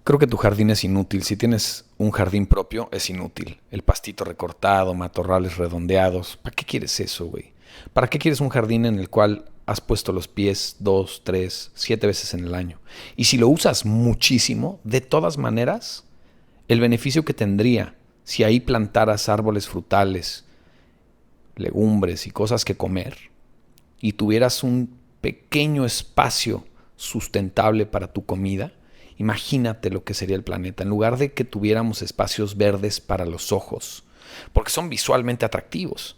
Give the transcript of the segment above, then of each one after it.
Creo que tu jardín es inútil. Si tienes un jardín propio, es inútil. El pastito recortado, matorrales redondeados. ¿Para qué quieres eso, güey? ¿Para qué quieres un jardín en el cual has puesto los pies 2, 3, 7 veces en el año? Y si lo usas muchísimo, de todas maneras, el beneficio que tendría si ahí plantaras árboles frutales, legumbres y cosas que comer, y tuvieras un pequeño espacio sustentable para tu comida, imagínate lo que sería el planeta. En lugar de que tuviéramos espacios verdes para los ojos, porque son visualmente atractivos,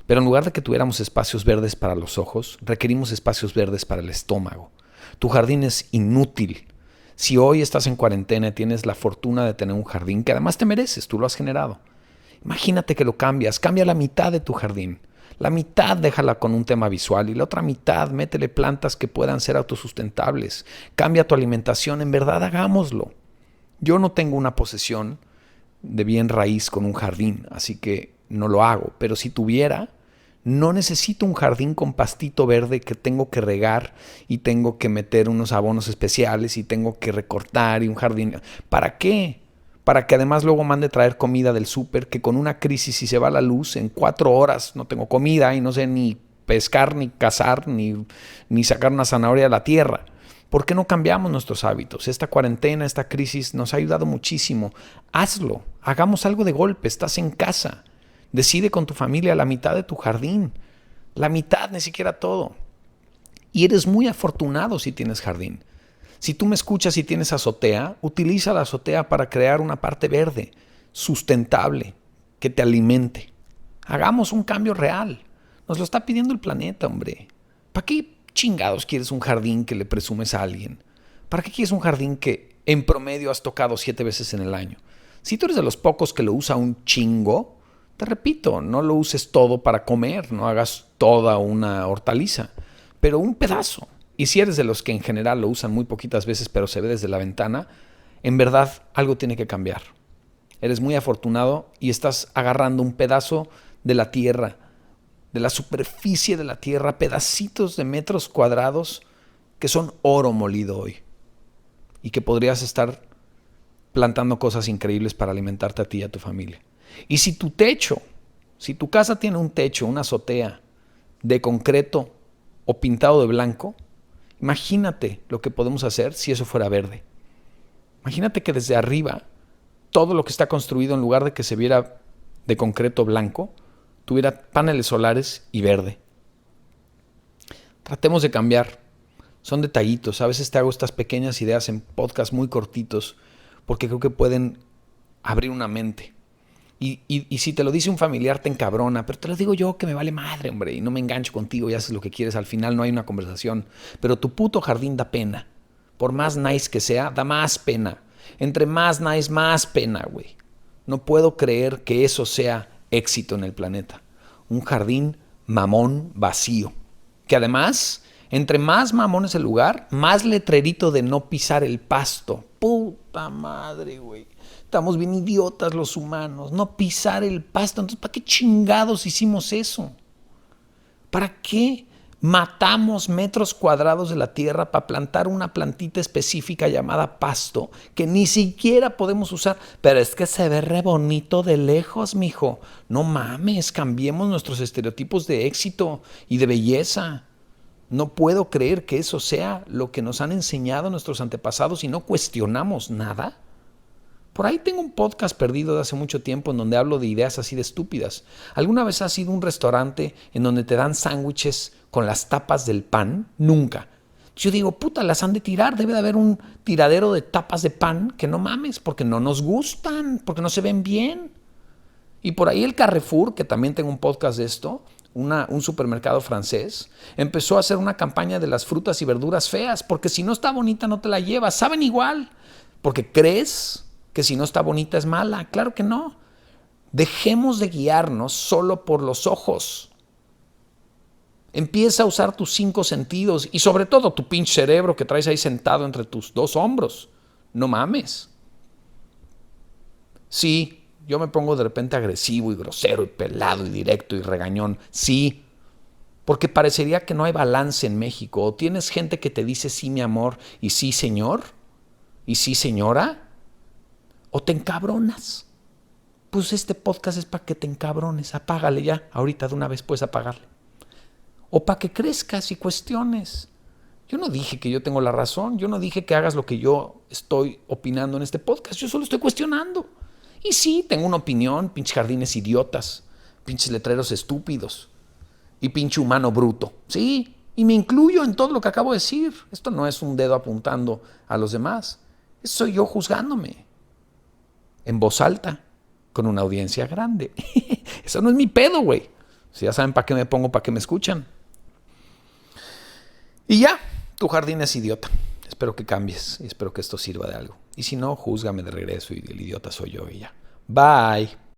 pero en lugar de que tuviéramos espacios verdes para los ojos, requerimos espacios verdes para el estómago. Tu jardín es inútil. Si hoy estás en cuarentena y tienes la fortuna de tener un jardín que además te mereces, tú lo has generado, imagínate que lo cambias, cambia la mitad de tu jardín. La mitad déjala con un tema visual y la otra mitad métele plantas que puedan ser autosustentables. Cambia tu alimentación, en verdad hagámoslo. Yo no tengo una posesión de bien raíz con un jardín, así que no lo hago. Pero si tuviera, no necesito un jardín con pastito verde que tengo que regar y tengo que meter unos abonos especiales y tengo que recortar y un jardín. ¿Para qué? Para que además luego mande traer comida del súper, que con una crisis si se va la luz, en 4 horas no tengo comida y no sé ni pescar, ni cazar, ni sacar una zanahoria de la tierra. ¿Por qué no cambiamos nuestros hábitos? Esta cuarentena, esta crisis nos ha ayudado muchísimo. Hazlo, hagamos algo de golpe, estás en casa. Decide con tu familia la mitad de tu jardín, la mitad, ni siquiera todo. Y eres muy afortunado si tienes jardín. Si tú me escuchas y tienes azotea, utiliza la azotea para crear una parte verde, sustentable, que te alimente. Hagamos un cambio real. Nos lo está pidiendo el planeta, hombre. ¿Para qué chingados quieres un jardín que le presumes a alguien? ¿Para qué quieres un jardín que en promedio has tocado 7 veces en el año? Si tú eres de los pocos que lo usa un chingo, te repito, no lo uses todo para comer, no hagas toda una hortaliza, pero un pedazo. Y si eres de los que en general lo usan muy poquitas veces, pero se ve desde la ventana, en verdad algo tiene que cambiar. Eres muy afortunado y estás agarrando un pedazo de la tierra, de la superficie de la tierra, pedacitos de metros cuadrados que son oro molido hoy y que podrías estar plantando cosas increíbles para alimentarte a ti y a tu familia. Y si tu techo, si tu casa tiene un techo, una azotea de concreto o pintado de blanco, imagínate lo que podemos hacer si eso fuera verde. Imagínate que desde arriba todo lo que está construido, en lugar de que se viera de concreto blanco, tuviera paneles solares y verde. Tratemos de cambiar. Son detallitos. A veces te hago estas pequeñas ideas en podcasts muy cortitos porque creo que pueden abrir una mente. Y si te lo dice un familiar te encabrona, pero te lo digo yo que me vale madre, hombre, y no me engancho contigo y haces lo que quieres, al final no hay una conversación. Pero tu puto jardín da pena. Por más nice que sea, da más pena. Entre más nice, más pena, güey. No puedo creer que eso sea éxito en el planeta. Un jardín mamón vacío. Que además, entre más mamón es el lugar, más letrerito de no pisar el pasto. Puta madre, güey. Estamos bien idiotas los humanos. No pisar el pasto. Entonces, ¿para qué chingados hicimos eso? ¿Para qué matamos metros cuadrados de la tierra para plantar una plantita específica llamada pasto que ni siquiera podemos usar? Pero es que se ve re bonito de lejos, mijo. No mames, cambiemos nuestros estereotipos de éxito y de belleza. No puedo creer que eso sea lo que nos han enseñado nuestros antepasados y no cuestionamos nada. Por ahí tengo un podcast perdido de hace mucho tiempo en donde hablo de ideas así de estúpidas. ¿Alguna vez has ido a un restaurante en donde te dan sándwiches con las tapas del pan? Nunca. Yo digo, puta, las han de tirar. Debe de haber un tiradero de tapas de pan que no mames, porque no nos gustan, porque no se ven bien. Y por ahí el Carrefour, que también tengo un podcast de esto, un supermercado francés, empezó a hacer una campaña de las frutas y verduras feas, porque si no está bonita no te la llevas. Saben igual, porque crees que si no está bonita es mala. Claro que no. Dejemos de guiarnos solo por los ojos. Empieza a usar tus 5 sentidos y sobre todo tu pinche cerebro que traes ahí sentado entre tus 2 hombros. No mames. Sí, yo me pongo de repente agresivo y grosero y pelado y directo y regañón. Sí, porque parecería que no hay balance en México. O tienes gente que te dice sí, mi amor, y sí, señor, y sí, señora, o te encabronas. Pues este podcast es para que te encabrones. Apágale ya. Ahorita de una vez puedes apagarle. O para que crezcas y cuestiones. Yo no dije que yo tengo la razón. Yo no dije que hagas lo que yo estoy opinando en este podcast. Yo solo estoy cuestionando. Y sí, tengo una opinión. Pinches jardines idiotas. Pinches letreros estúpidos. Y pinche humano bruto. Sí, y me incluyo en todo lo que acabo de decir. Esto no es un dedo apuntando a los demás. Eso soy yo juzgándome. En voz alta. Con una audiencia grande. Eso no es mi pedo, güey. Si ya saben para qué me pongo, para qué me escuchan. Y ya, tu jardín es idiota. Espero que cambies y espero que esto sirva de algo. Y si no, júzgame de regreso y el idiota soy yo y ya. Bye.